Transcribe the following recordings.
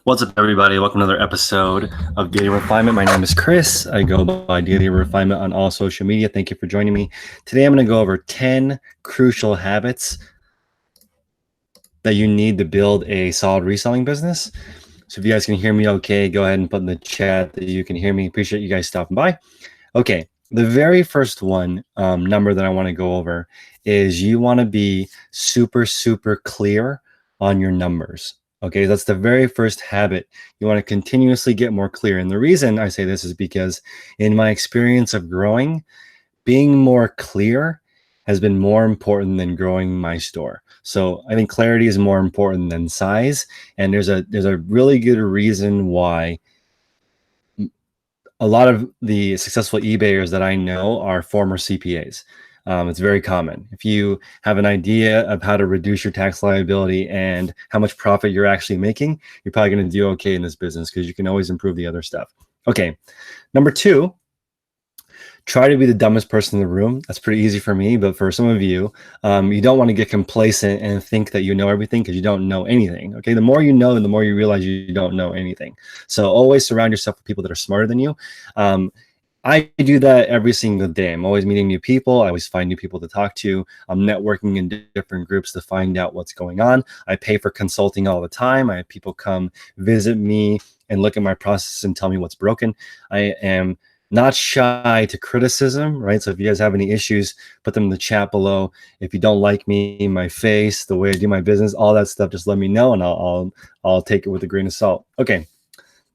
What's up, everybody? Welcome to another episode of Daily Refinement. My name is Chris. I go by Daily Refinement on all social media. Thank you for joining me. Today, I'm going to go over 10 crucial habits that you need to build a solid reselling business. So if you guys can hear me okay, go ahead and put in the chat that you can hear me. Appreciate you guys stopping by. Okay, the very first number that I want to go over is you want to be super clear on your numbers. Okay, that's the very first habit. You want to continuously get more clear. And the reason I say this is because in my experience of growing, being more clear has been more important than growing my store. So I think clarity is more important than size. And there's a really good reason why a lot of the successful eBayers that I know are former CPAs. It's very common. If you have an idea of how to reduce your tax liability and how much profit you're actually making, you're probably going to do okay in this business because you can always improve the other stuff. Okay, number two, try to be the dumbest person in the room. That's pretty easy for me, but for some of you, you don't want to get complacent and think that you know everything because you don't know anything. Okay, the more you know, the more you realize you don't know anything. So always surround yourself with people that are smarter than you. I do that every single day. I'm always meeting new people. I always find new people to talk to. I'm networking in different groups to find out what's going on. I pay for consulting all the time. I have people come visit me and look at my process and tell me what's broken. I am not shy to criticism, right? So if you guys have any issues, put them in the chat below. If you don't like me, my face, the way I do my business, all that stuff, just let me know and I'll take it with a grain of salt. Okay.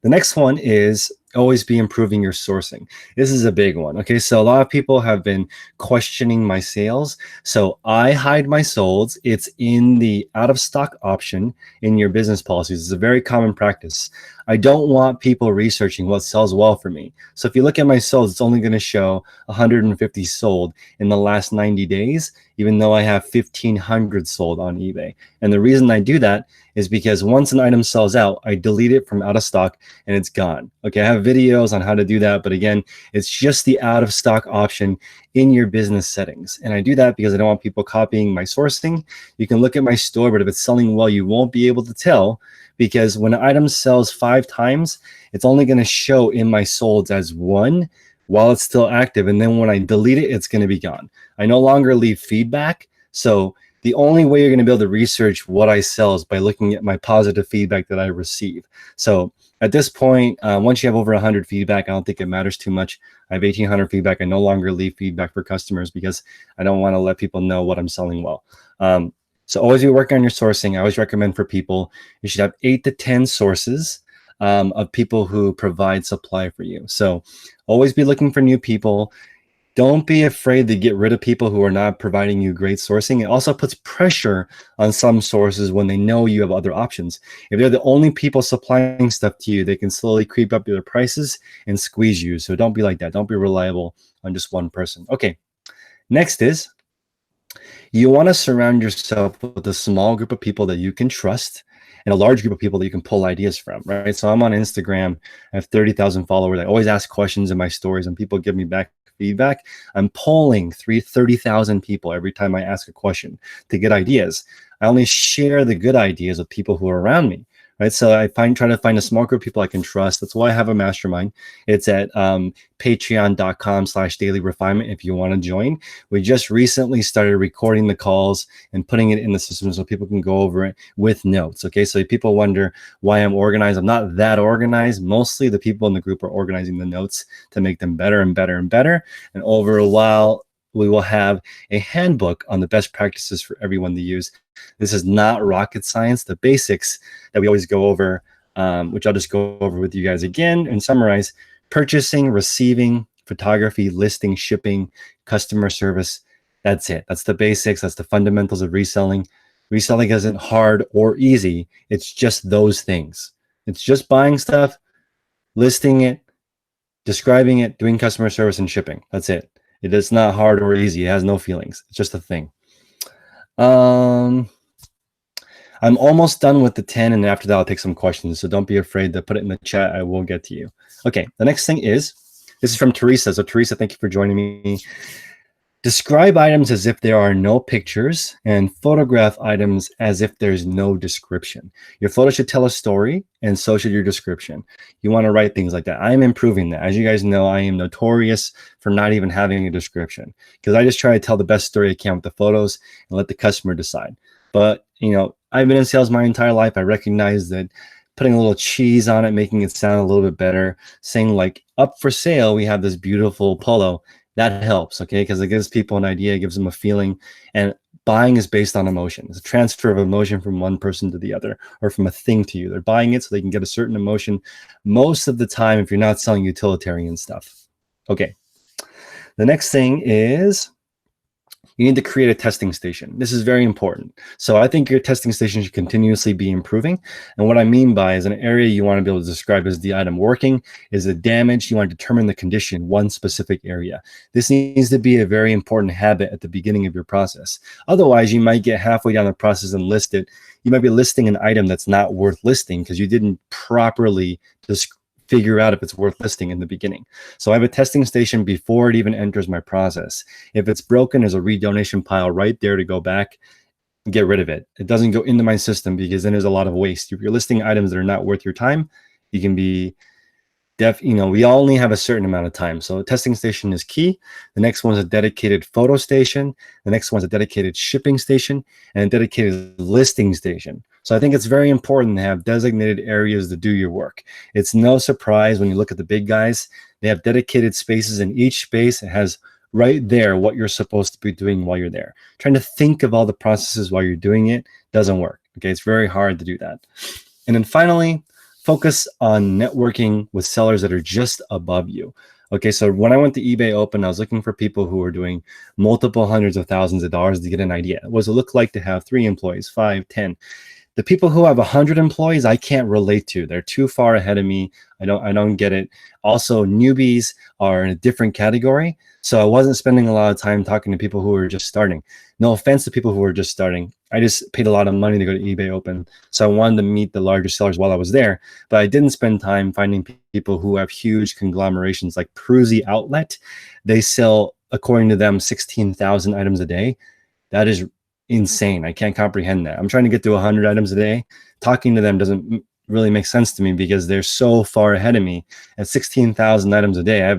The next one is always be improving your sourcing. This is a big one. Okay, so a lot of people have been questioning my sales. So I hide my solds. It's in the out of stock option in your business policies. It's a very common practice. I don't want people researching what sells well for me. So if you look at my solds, it's only going to show 150 sold in the last 90 days, even though I have 1,500 sold on eBay. And the reason I do that is because once an item sells out, I delete it from out of stock and it's gone. Okay, I have videos on how to do that, but again, it's just the out of stock option in your business settings. And I do that because I don't want people copying my sourcing. You can look at my store, but if it's selling well, you won't be able to tell because when an item sells 5 times, it's only going to show in my solds as 1 while it's still active. And then when I delete it, it's going to be gone. I no longer leave feedback. So the only way you're going to be able to research what I sell is by looking at my positive feedback that I receive. So at this point, once you have over 100 feedback, I don't think it matters too much. I have 1,800 feedback. I no longer leave feedback for customers because I don't want to let people know what I'm selling well. So always be working on your sourcing. I always recommend for people, you should have 8 to 10 sources of people who provide supply for you. So always be looking for new people. Don't be afraid to get rid of people who are not providing you great sourcing. It also puts pressure on some sources when they know you have other options. If they're the only people supplying stuff to you, they can slowly creep up their prices and squeeze you. So don't be like that. Don't be reliable on just one person. Okay, next is you want to surround yourself with a small group of people that you can trust and a large group of people that you can pull ideas from, right? So I'm on Instagram. I have 30,000 followers. I always ask questions in my stories and people give me back feedback. I'm polling 30,000 people every time I ask a question to get ideas. I only share the good ideas with people who are around me, right? So I try to find a small group of people I can trust. That's why I have a mastermind. It's at patreon.com/dailyrefinement if you want to join. We just recently started recording the calls and putting it in the system so people can go over it with notes. Okay, so people wonder why I'm organized. I'm not that organized. Mostly the people in the group are organizing the notes to make them better and better and better. And over a while, we will have a handbook on the best practices for everyone to use. This is not rocket science. The basics that we always go over, which I'll just go over with you guys again and summarize: purchasing, receiving, photography, listing, shipping, customer service. That's it. That's the basics. That's the fundamentals of reselling. Reselling isn't hard or easy. It's just those things. It's just buying stuff, listing it, describing it, doing customer service, and shipping. That's it. It is not hard or easy. It has no feelings. It's just a thing. I'm almost done with the 10, and after that, I'll take some questions. So don't be afraid to put it in the chat. I will get to you. Okay, the next thing is, this is from Teresa. So Teresa, thank you for joining me. Describe items as if there are no pictures, and photograph items as if there's no description. Your photo should tell a story, and so should your description. You want to write things like that. I am improving that. As you guys know, I am notorious for not even having a description, because I just try to tell the best story I can with the photos and let the customer decide. But, I've been in sales my entire life. I recognize that putting a little cheese on it, making it sound a little bit better, saying like, up for sale, we have this beautiful polo, that helps, okay? Because it gives people an idea, it gives them a feeling. And buying is based on emotion. It's a transfer of emotion from one person to the other, or from a thing to you. They're buying it so they can get a certain emotion most of the time if you're not selling utilitarian stuff. Okay. The next thing is you need to create a testing station. This is very important. So I think your testing station should continuously be improving. And what I mean by is an area you want to be able to describe as the item working, is it damaged? You want to determine the condition, one specific area. This needs to be a very important habit at the beginning of your process. Otherwise, you might get halfway down the process and list it. You might be listing an item that's not worth listing because you didn't properly figure out if it's worth listing in the beginning. So I have a testing station before it even enters my process. If it's broken, there's a redonation pile right there to go back and get rid of it. It doesn't go into my system because then there's a lot of waste. If you're listing items that are not worth your time, you can be we all only have a certain amount of time. So a testing station is key. The next one is a dedicated photo station. The next one is a dedicated shipping station and a dedicated listing station. So I think it's very important to have designated areas to do your work. It's no surprise when you look at the big guys, they have dedicated spaces, in each space it has right there what you're supposed to be doing while you're there. Trying to think of all the processes while you're doing it doesn't work. Okay, it's very hard to do that. And then finally, focus on networking with sellers that are just above you. Okay, so when I went to eBay Open, I was looking for people who were doing multiple hundreds of thousands of dollars to get an idea. What does it look like to have 3 employees, 5, 10? The people who have 100 employees, I can't relate to. They're too far ahead of me. I don't get it. Also, newbies are in a different category. So I wasn't spending a lot of time talking to people who were just starting. No offense to people who were just starting. I just paid a lot of money to go to eBay Open. So I wanted to meet the larger sellers while I was there. But I didn't spend time finding people who have huge conglomerations like Prusi Outlet. They sell, according to them, 16,000 items a day. That is insane. I can't comprehend that. I'm trying to get to 100 items a day. Talking to them doesn't really make sense to me because they're so far ahead of me. At 16,000 items a day,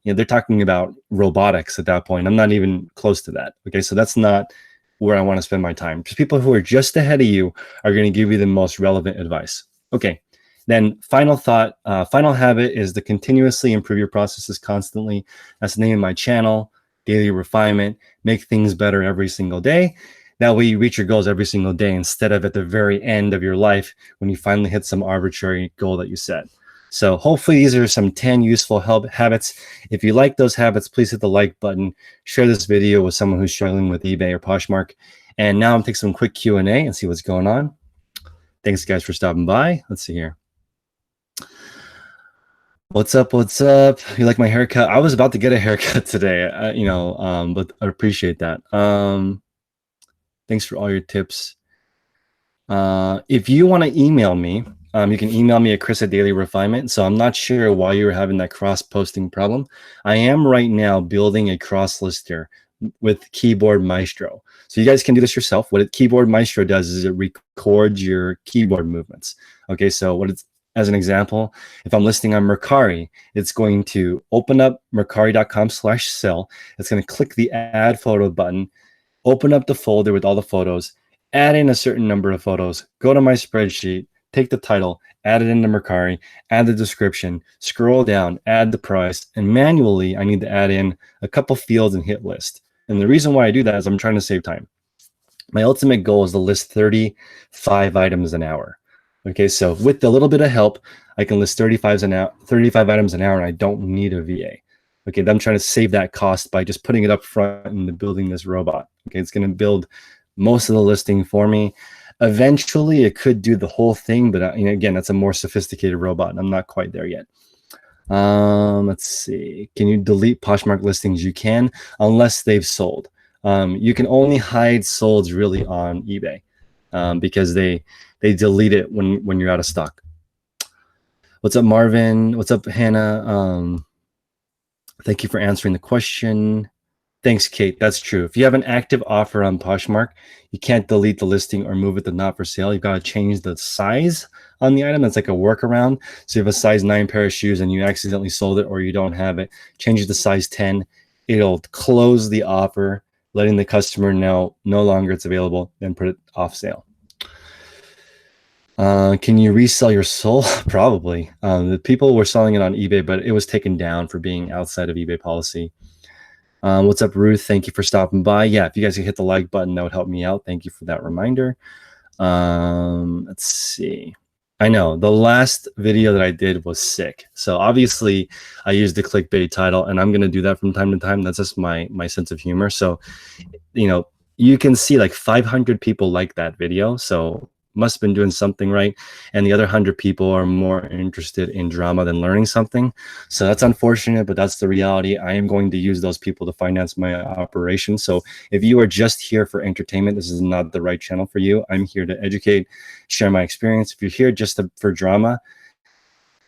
they're talking about robotics at that point. I'm not even close to that. Okay, so that's not where I want to spend my time. Just people who are just ahead of you are going to give you the most relevant advice. Okay, then final thought, final habit is to continuously improve your processes constantly. That's the name of my channel, Daily Refinement. Make things better every single day. That way you reach your goals every single day instead of at the very end of your life when you finally hit some arbitrary goal that you set. So hopefully these are some 10 useful habits. If you like those habits, please hit the like button. Share this video with someone who's struggling with eBay or Poshmark. And now I'm taking some quick Q&A and see what's going on. Thanks guys for stopping by. Let's see here. What's up? What's up? You like my haircut? I was about to get a haircut today, but I appreciate that. Thanks for all your tips. If you want to email me, you can email me at chris@dailyrefinement. So I'm not sure why you're having that cross-posting problem. I am right now building a cross-lister with Keyboard Maestro. So you guys can do this yourself. What Keyboard Maestro does is it records your keyboard movements. Okay, so as an example, if I'm listing on Mercari, it's going to open up mercari.com/sell. It's going to click the add photo button, open up the folder with all the photos, add in a certain number of photos, go to my spreadsheet, take the title, add it into Mercari, add the description, scroll down, add the price, and manually I need to add in a couple fields and hit list. And the reason why I do that is I'm trying to save time. My ultimate goal is to list 35 items an hour. Okay, so with a little bit of help, I can list 35 items an hour, and I don't need a VA. Okay, I'm trying to save that cost by just putting it up front and building this robot. Okay, it's going to build most of the listing for me. Eventually, it could do the whole thing, but again, that's a more sophisticated robot, and I'm not quite there yet. Let's see. Can you delete Poshmark listings? You can, unless they've sold. You can only hide solds really on eBay because they delete it when you're out of stock. What's up, Marvin? What's up, Hannah? Thank you for answering the question. Thanks, Kate. That's true. If you have an active offer on Poshmark, you can't delete the listing or move it to not for sale. You've got to change the size on the item. That's like a workaround. So you have a size 9 pair of shoes and you accidentally sold it or you don't have it, change it to size 10. It'll close the offer, letting the customer know no longer it's available, and put it off sale. Can you resell your soul? Probably. The people were selling it on eBay, but it was taken down for being outside of eBay policy. What's up, Ruth? Thank you for stopping by. Yeah, if you guys could hit the like button, that would help me out. Thank you for that reminder. Let's see. I know the last video that I did was sick. So obviously I used the clickbait title, and I'm going to do that from time to time. That's just my sense of humor. So, you can see like 500 people like that video. So must have been doing something right. And the other 100 people are more interested in drama than learning something. So that's unfortunate, but that's the reality. I am going to use those people to finance my operation. So if you are just here for entertainment, this is not the right channel for you. I'm here to educate, share my experience. If you're here just for drama,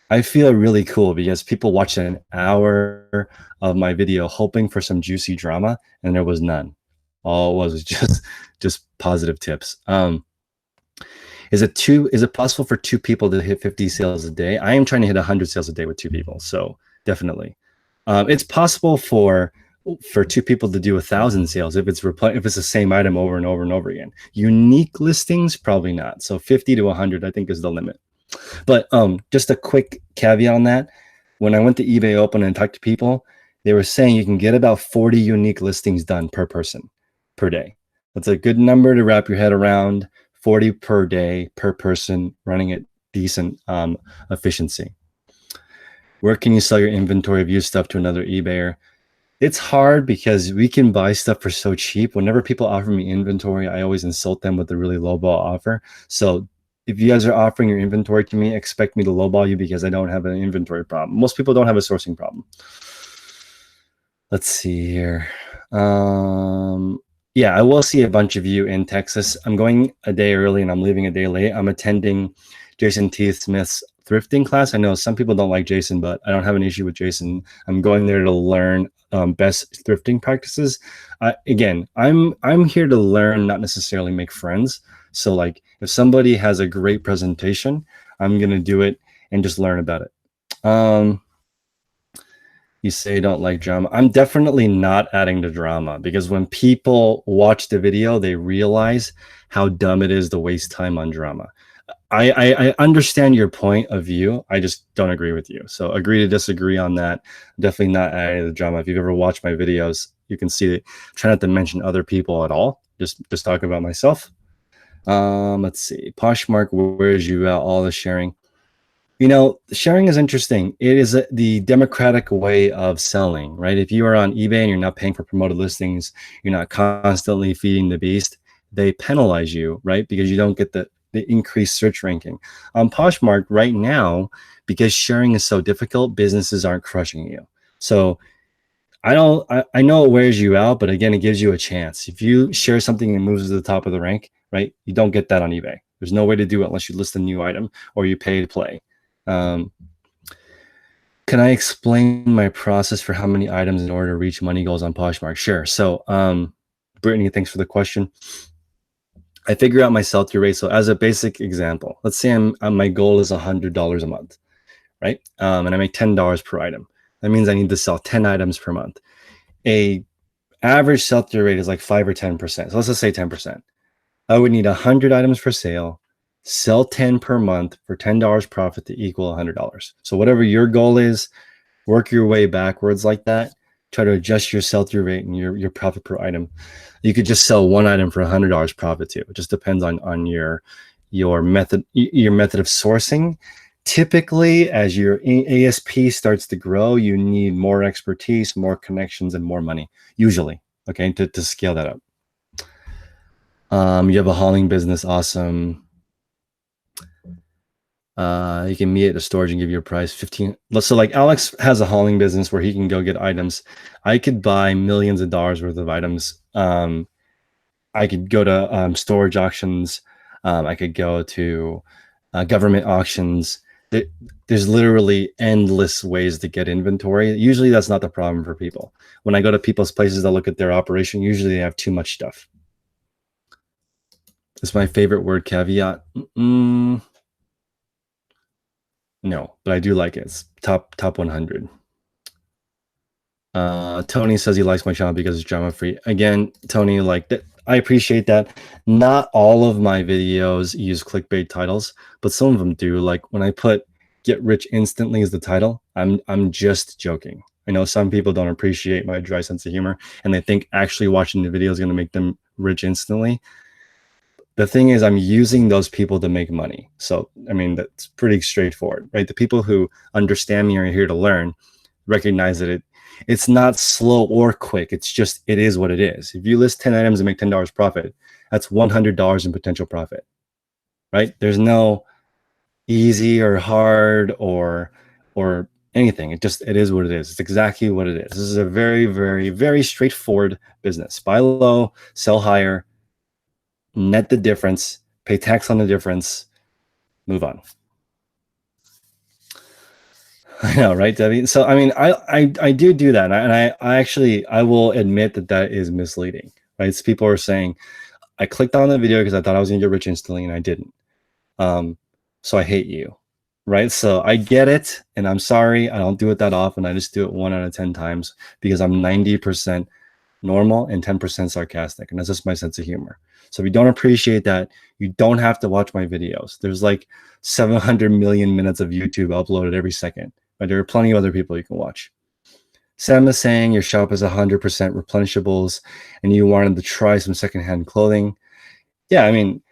I feel really cool because people watched an hour of my video hoping for some juicy drama, and there was none. All it was just positive tips. Is it possible for 2 people to hit 50 sales a day? I am trying to hit 100 sales a day with 2 people, so definitely. It's possible for 2 people to do 1,000 sales if it's the same item over and over and over again. Unique listings, probably not. So 50 to 100, I think, is the limit. But just a quick caveat on that. When I went to eBay Open and talked to people, they were saying you can get about 40 unique listings done per person per day. That's a good number to wrap your head around. 40 per day per person, running at decent efficiency. Where can you sell your inventory of used stuff to another eBayer? It's hard because we can buy stuff for so cheap. Whenever people offer me inventory, I always insult them with a really lowball offer. So if you guys are offering your inventory to me, expect me to lowball you because I don't have an inventory problem. Most people don't have a sourcing problem. Let's see here. Yeah, I will see a bunch of you in Texas. I'm going a day early and I'm leaving a day late. I'm attending Jason T. Smith's thrifting class. I know some people don't like Jason, but I don't have an issue with Jason. I'm going there to learn best thrifting practices. Again, I'm here to learn, not necessarily make friends. So like if somebody has a great presentation, I'm going to do it and just learn about it. You say you don't like drama. I'm definitely not adding the drama because when people watch the video, they realize how dumb it is to waste time on drama. I understand your point of view. I just don't agree with you. So agree to disagree on that. Definitely not adding the drama. If you've ever watched my videos, you can see that. Try not to mention other people at all. Just talk about myself. Let's see. Poshmark, where is you at? All the sharing. Sharing is interesting. It is the democratic way of selling, right? If you are on eBay and you're not paying for promoted listings, you're not constantly feeding the beast, they penalize you, right? Because you don't get the increased search ranking. On Poshmark right now, because sharing is so difficult, businesses aren't crushing you. So I know it wears you out, but again, it gives you a chance. If you share something and moves to the top of the rank, right? You don't get that on eBay. There's no way to do it unless you list a new item or you pay to play. Can I explain my process for how many items in order to reach money goals on Poshmark? Sure. So, Brittany, thanks for the question. I figure out my sell-through rate. So as a basic example, let's say my goal is $100 a month, right? And I make $10 per item. That means I need to sell 10 items per month. A average sell-through rate is like 5 or 10%. So let's just say 10%. I would need 100 items for sale, sell 10 per month for $10 profit to equal $100. So whatever your goal is, work your way backwards like that. Try to adjust your sell-through rate and your profit per item. You could just sell one item for $100 profit too. It just depends on your method of sourcing. Typically, as your ASP starts to grow, you need more expertise, more connections, and more money, usually, okay, to scale that up. You have a hauling business, awesome. You can meet at the storage and give you a price 15. So like Alex has a hauling business where he can go get items. I could buy millions of dollars worth of items. I could go to storage auctions. I could go to government auctions. there, there's literally endless ways to get inventory. Usually that's not the problem for people. When I go to people's places to look at their operation, usually they have too much stuff. It's my favorite word, caveat. No, but I do like it. It's top 100. Tony says he likes my channel because it's drama free. Again, Tony, like that, I appreciate that. Not all of my videos use clickbait titles, but some of them do. Like when I put "get rich instantly" as the title, I'm just joking. I know some people don't appreciate my dry sense of humor, and they think actually watching the video is going to make them rich instantly. The thing is, I'm using those people to make money. So, I mean, that's pretty straightforward, right? The people who understand me are here to learn, recognize that it's not slow or quick. It's just, it is what it is. If you list 10 items and make $10 profit, that's $100 in potential profit, right? There's no easy or hard or anything. It is what it is. It's exactly what it is. This is a very, very, very straightforward business. Buy low, sell higher, net the difference, pay tax on the difference, move on. I know, right, Debbie? So, I mean, I do that, and I actually I will admit that is misleading, right? So people are saying, I clicked on the video because I thought I was gonna get rich instantly, and I didn't. So I hate you, right? So I get it, and I'm sorry. I don't do it that often. I just do it 1 out of 10 times because I'm 90% normal and 10% sarcastic, and that's just my sense of humor. So if you don't appreciate that, you don't have to watch my videos. There's like 700 million minutes of YouTube uploaded every second, but there are plenty of other people you can watch. Sam is saying your shop is 100% replenishables and you wanted to try some secondhand clothing. Yeah, I mean,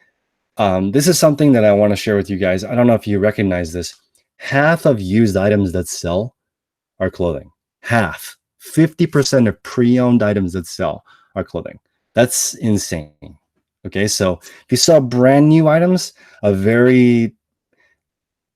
this is something that I want to share with you guys. I don't know if you recognize this. Half of used items that sell are clothing. Half. 50% of pre-owned items that sell are clothing. That's insane. Okay, so if you sell brand new items, a very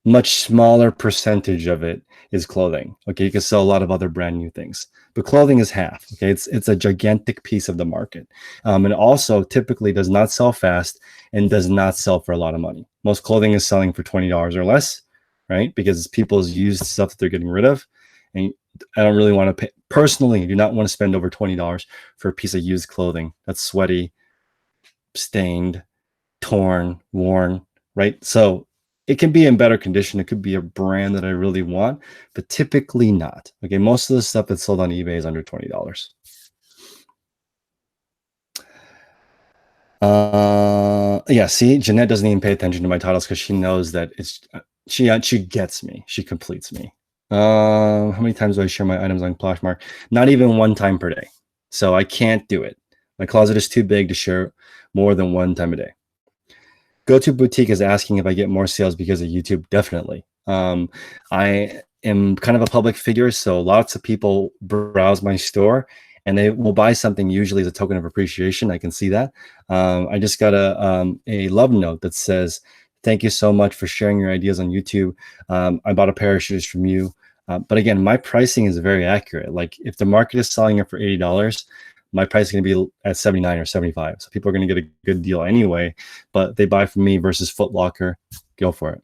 much smaller percentage of it is clothing. Okay, you can sell a lot of other brand new things, but clothing is half. Okay, it's a gigantic piece of the market, and also typically does not sell fast and does not sell for a lot of money. Most clothing is selling for $20 or less, right? Because it's people's used stuff that they're getting rid of, and I don't really want to pay. Personally, I do not want to spend over $20 for a piece of used clothing that's sweaty, stained, torn, worn, right? So it can be in better condition. It could be a brand that I really want, but typically not. Okay, most of the stuff that's sold on eBay is under $20. Yeah, see, Jeanette doesn't even pay attention to my titles because she knows that she gets me. She completes me. How many times do I share my items on Poshmark? Not even 1 time per day. So I can't do it. My closet is too big to share more than 1 time a day. Go to Boutique is asking if I get more sales because of YouTube. Definitely. I am kind of a public figure, so lots of people browse my store and they will buy something usually as a token of appreciation. I can see that. I just got a love note that says, "Thank you so much for sharing your ideas on YouTube. I bought a pair of shoes from you." But again, my pricing is very accurate. Like if the market is selling it for $80, my price is going to be at 79 or 75. So people are going to get a good deal anyway, but they buy from me versus Foot Locker. Go for it.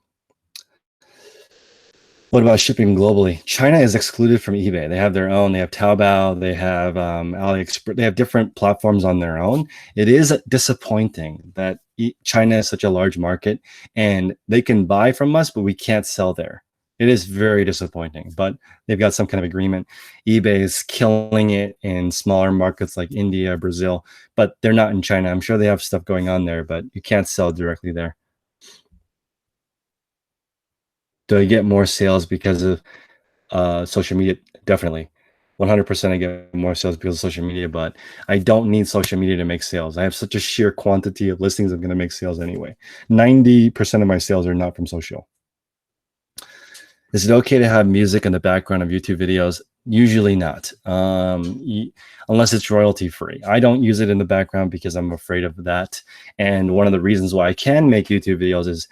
What about shipping globally? China is excluded from eBay. They have their own. They have Taobao. They have AliExpress. They have different platforms on their own. It is disappointing that China is such a large market and they can buy from us, but we can't sell there. It is very disappointing, but they've got some kind of agreement. eBay is killing it in smaller markets like India, Brazil, but they're not in China. I'm sure they have stuff going on there, but you can't sell directly there. Do I get more sales because of social media? Definitely. 100% I get more sales because of social media, but I don't need social media to make sales. I have such a sheer quantity of listings I'm going to make sales anyway. 90% of my sales are not from social. Is it okay to have music in the background of YouTube videos? Usually not, unless it's royalty free. I don't use it in the background because I'm afraid of that. And one of the reasons why I can make YouTube videos is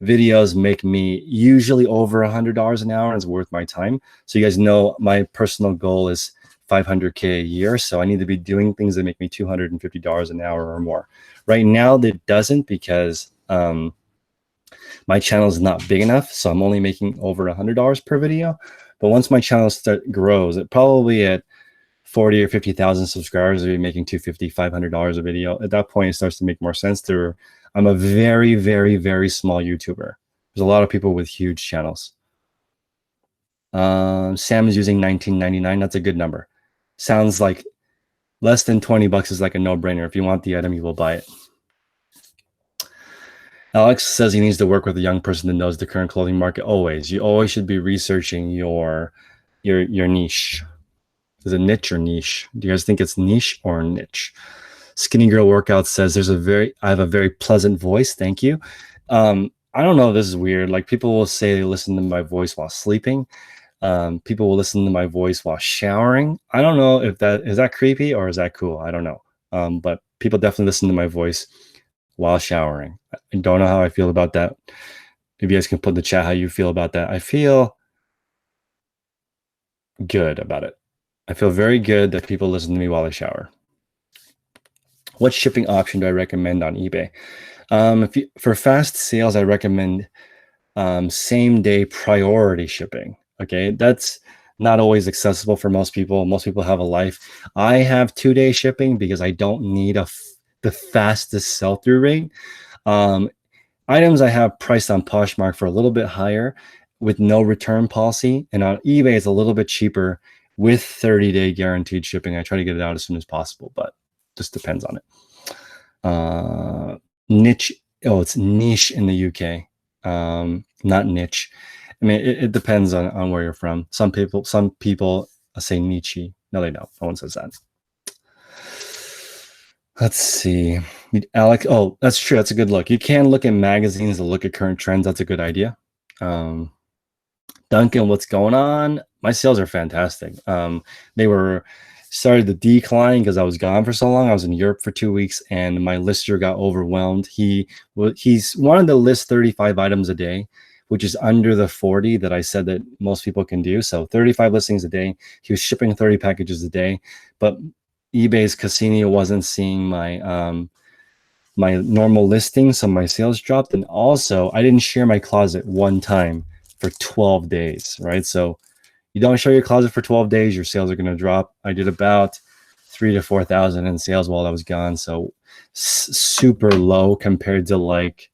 videos make me usually over $100 an hour and it's worth my time. So you guys know my personal goal is 500K a year. So I need to be doing things that make me $250 an hour or more. Right now that doesn't because My channel is not big enough, so I'm only making over $100 per video. But once my channel grows, it probably at 40 or 50,000 subscribers, I'll be making $250, $500 a video. At that point, it starts to make more sense. I'm a very, very, very small YouTuber. There's a lot of people with huge channels. Sam is using $19.99. That's a good number. Sounds like less than 20 bucks is like a no-brainer. If you want the item, you will buy it. Alex says he needs to work with a young person that knows the current clothing market. Always. You always should be researching your niche. Is it niche or niche? Do you guys think it's niche or niche? Skinny Girl Workout says I have a very pleasant voice. Thank you. I don't know if this is weird. Like, people will say they listen to my voice while sleeping. People will listen to my voice while showering. I don't know if is that creepy or is that cool? I don't know. But people definitely listen to my voice while showering. I don't know how I feel about that. If you guys can put in the chat how you feel about that. I feel good about it. I feel very good that people listen to me while I shower. What shipping option do I recommend on eBay? For fast sales, I recommend same day priority shipping. Okay, that's not always accessible for most people. Most people have a life. I have 2-day shipping because I don't need the fastest sell-through rate. Items I have priced on Poshmark for a little bit higher with no return policy, and on eBay it's a little bit cheaper with 30-day guaranteed shipping. I try to get it out as soon as possible, but just depends on it. Niche. Oh, it's niche in the UK, not niche. I mean, it depends on where you're from. Some people say Nietzsche. No, they don't. No one says that. Let's see. Alex. Oh, that's true. That's a good look. You can look at magazines to look at current trends. That's a good idea. Duncan, what's going on? My sales are fantastic. They started to decline because I was gone for so long. I was in Europe for 2 weeks, and my lister got overwhelmed. He's wanted to list 35 items a day, which is under the 40 that I said that most people can do. So 35 listings a day. He was shipping 30 packages a day, but eBay's Cassini wasn't seeing my my normal listings, so my sales dropped. And also, I didn't share my closet one time for 12 days, right? So you don't show your closet for 12 days, your sales are going to drop. I did about 3,000 to 4,000 in sales while I was gone. So super low compared to like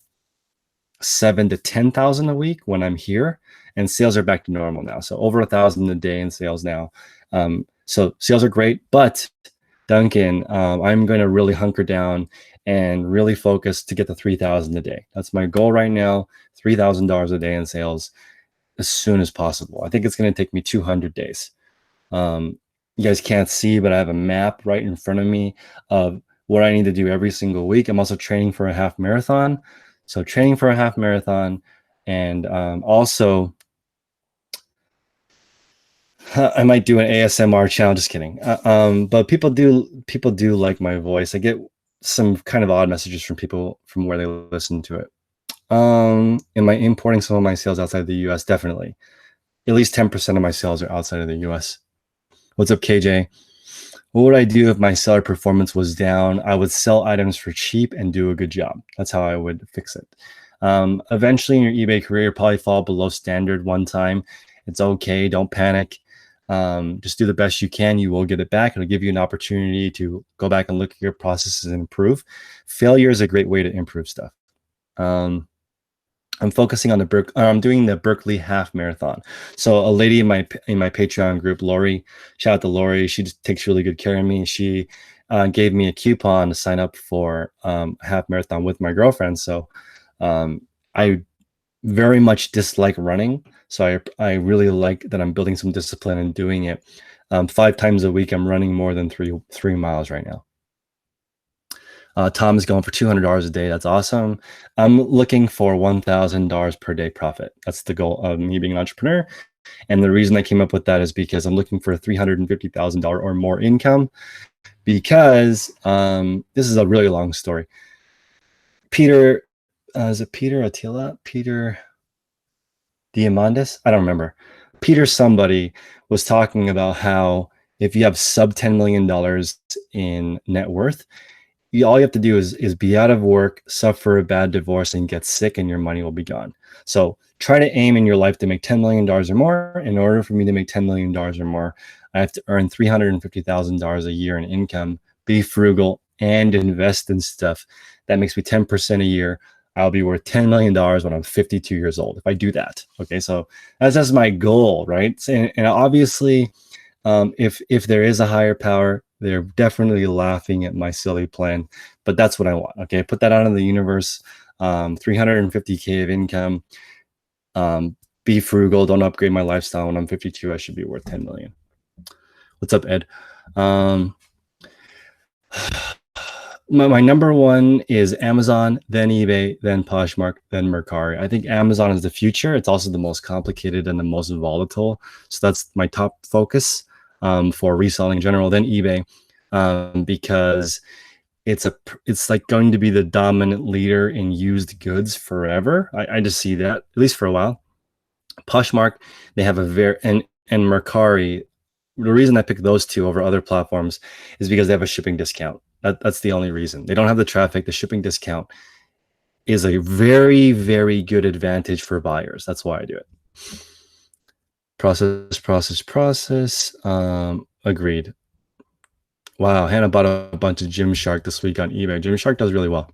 7,000 to 10,000 a week when I'm here, and sales are back to normal now. So over 1,000 a day in sales now. So sales are great, but Duncan, I'm going to really hunker down and really focus to get to 3,000 a day. That's my goal right now, $3,000 a day in sales as soon as possible. I think it's going to take me 200 days. You guys can't see, but I have a map right in front of me of what I need to do every single week. I'm also training for a half marathon. So training for a half marathon, and also I might do an ASMR channel. Just kidding. But people do like my voice. I get some kind of odd messages from people from where they listen to it. Am I importing some of my sales outside the US? Definitely. At least 10% of my sales are outside of the US. What's up, KJ? What would I do if my seller performance was down? I would sell items for cheap and do a good job. That's how I would fix it. Eventually in your eBay career, you'll probably fall below standard one time. It's okay. Don't panic. Just do the best you can. You will get it back. It'll give you an opportunity to go back and look at your processes and improve. Failure is a great way to improve stuff. I'm focusing on I'm doing the Berkeley half marathon. So a lady in my Patreon group, Lori, shout out to Lori. She just takes really good care of me. She gave me a coupon to sign up for half marathon with my girlfriend. So I very much dislike running. So I really like that I'm building some discipline and doing it. 5 times a week, I'm running more than three miles right now. Tom is going for $200 a day. That's awesome. I'm looking for $1,000 per day profit. That's the goal of me being an entrepreneur. And the reason I came up with that is because I'm looking for $350,000 or more income, because this is a really long story. Peter, is it Peter Attila? Peter Diamandis? I don't remember. Peter somebody was talking about how if you have sub $10 million in net worth, all you have to do is be out of work, suffer a bad divorce, and get sick, and your money will be gone. So try to aim in your life to make $10 million or more. In order for me to make $10 million or more, I have to earn $350,000 a year in income, be frugal, and invest in stuff that makes me 10% a year. I'll be worth $10 million when I'm 52 years old if I do that. Okay, so that's my goal, right? And obviously, if there is a higher power, they're definitely laughing at my silly plan, but that's what I want. Okay, put that out in the universe. 350K of income. Be frugal. Don't upgrade my lifestyle. When I'm 52, I should be worth 10 million. What's up, Ed? My number one is Amazon, then eBay, then Poshmark, then Mercari. I think Amazon is the future. It's also the most complicated and the most volatile. So that's my top focus for reselling in general. Then eBay, because it's like going to be the dominant leader in used goods forever. I just see that, at least for a while. Poshmark, they have a very, and Mercari. The reason I picked those two over other platforms is because they have a shipping discount. That's the only reason. They don't have the traffic. The shipping discount is a very, very good advantage for buyers. That's why I do it. Process. Agreed. Wow, Hannah bought a bunch of Gymshark this week on eBay. Gymshark does really well.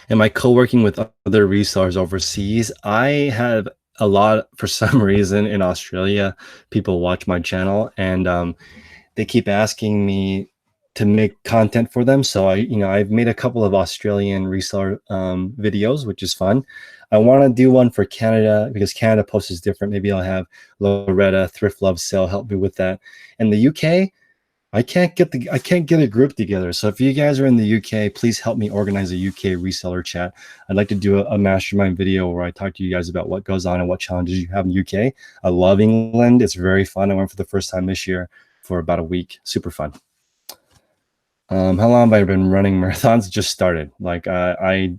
Am I co-working with other resellers overseas? I have a lot, for some reason, in Australia. People watch my channel, and they keep asking me to make content for them. So I've made a couple of Australian reseller videos, which is fun. I want to do one for Canada because Canada Post is different. Maybe I'll have Loretta Thrift Love Sale help me with that. And the UK, I can't get a group together. So if you guys are in the UK, please help me organize a UK reseller chat. I'd like to do a mastermind video where I talk to you guys about what goes on and what challenges you have in the UK. I love England. It's very fun. I went for the first time this year for about a week. Super fun. How long have I been running marathons? Just started. Like I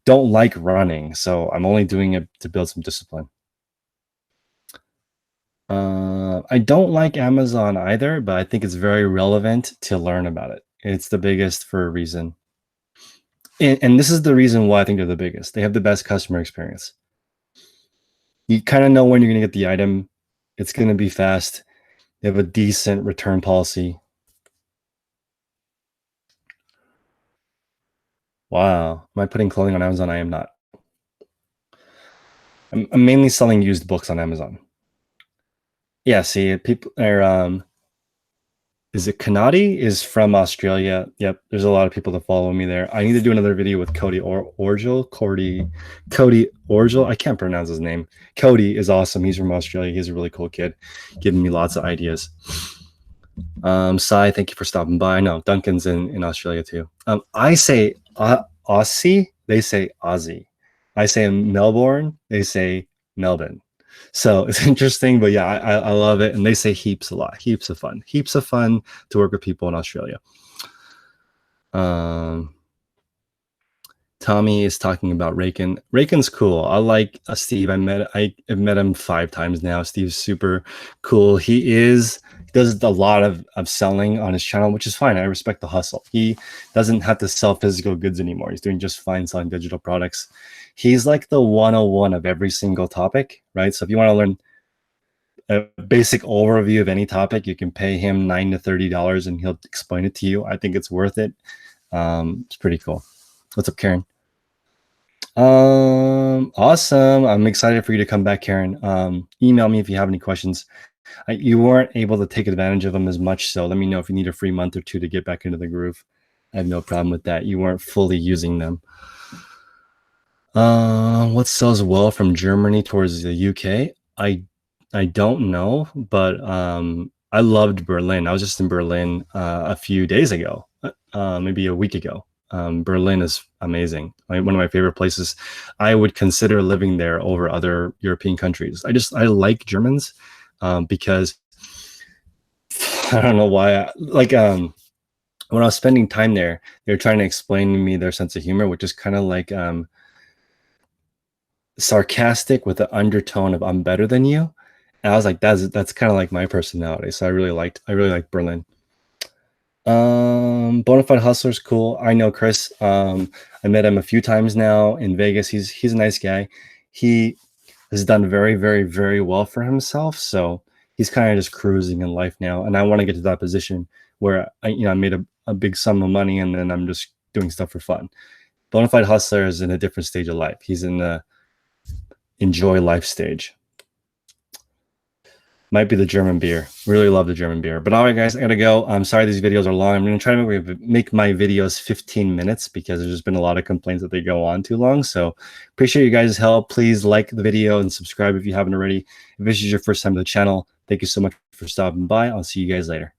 don't like running, so I'm only doing it to build some discipline. I don't like Amazon either, but I think it's very relevant to learn about it. It's the biggest for a reason. And this is the reason why I think they're the biggest. They have the best customer experience. You kind of know when you're going to get the item. It's going to be fast. They have a decent return policy. Wow. Am I putting clothing on Amazon? I am not. I'm mainly selling used books on Amazon. Yeah, see, people are, is it Kanadi is from Australia. Yep, there's a lot of people that follow me there. I need to do another video with Cody Orgel. Cody Orgel. I can't pronounce his name. Cody is awesome. He's from Australia. He's a really cool kid, giving me lots of ideas. Sai, thank you for stopping by. No, Duncan's in Australia too. I say Aussie, they say Aussie. I say Melbourne, they say Melbourne. So it's interesting, but yeah, I love it. And they say heaps a lot. Heaps of fun to work with people in Australia. Tommy is talking about Raken. Raken's cool. I like Steve. I've met him 5 times now. Steve's super cool. He does a lot of selling on his channel, which is fine. I respect the hustle. He doesn't have to sell physical goods anymore. He's doing just fine selling digital products. He's like the 101 of every single topic, right? So if you want to learn a basic overview of any topic, you can pay him $9 to $30 and he'll explain it to you. I think it's worth it. It's pretty cool. What's up, Karen? Awesome. I'm excited for you to come back, Karen. Email me if you have any questions. You weren't able to take advantage of them as much, so let me know if you need a free month or 2 to get back into the groove. I have no problem with that. You weren't fully using them. What sells well from Germany towards the UK? I don't know, but I loved Berlin. I was just in Berlin a few days ago, maybe a week ago. Berlin is amazing. One of my favorite places. I would consider living there over other European countries. I like Germans because I don't know why. When I was spending time there, they were trying to explain to me their sense of humor, which is kind of like sarcastic with the undertone of "I'm better than you." And I was like, that's kind of like my personality. So I really liked Berlin. Bonafide Hustler's cool. I know Chris. I met him a few times now in Vegas. He's a nice guy. He has done very, very, very well for himself. So he's kind of just cruising in life now. And I want to get to that position where I made a big sum of money and then I'm just doing stuff for fun. Bonafide Hustler is in a different stage of life. He's in the enjoy life stage. Might be the German beer. Really love the German beer. But all right, guys, I gotta go. I'm sorry these videos are long. I'm gonna try to make my videos 15 minutes because there's just been a lot of complaints that they go on too long. So appreciate you guys' help. Please like the video and subscribe if you haven't already. If this is your first time to the channel, thank you so much for stopping by. I'll see you guys later.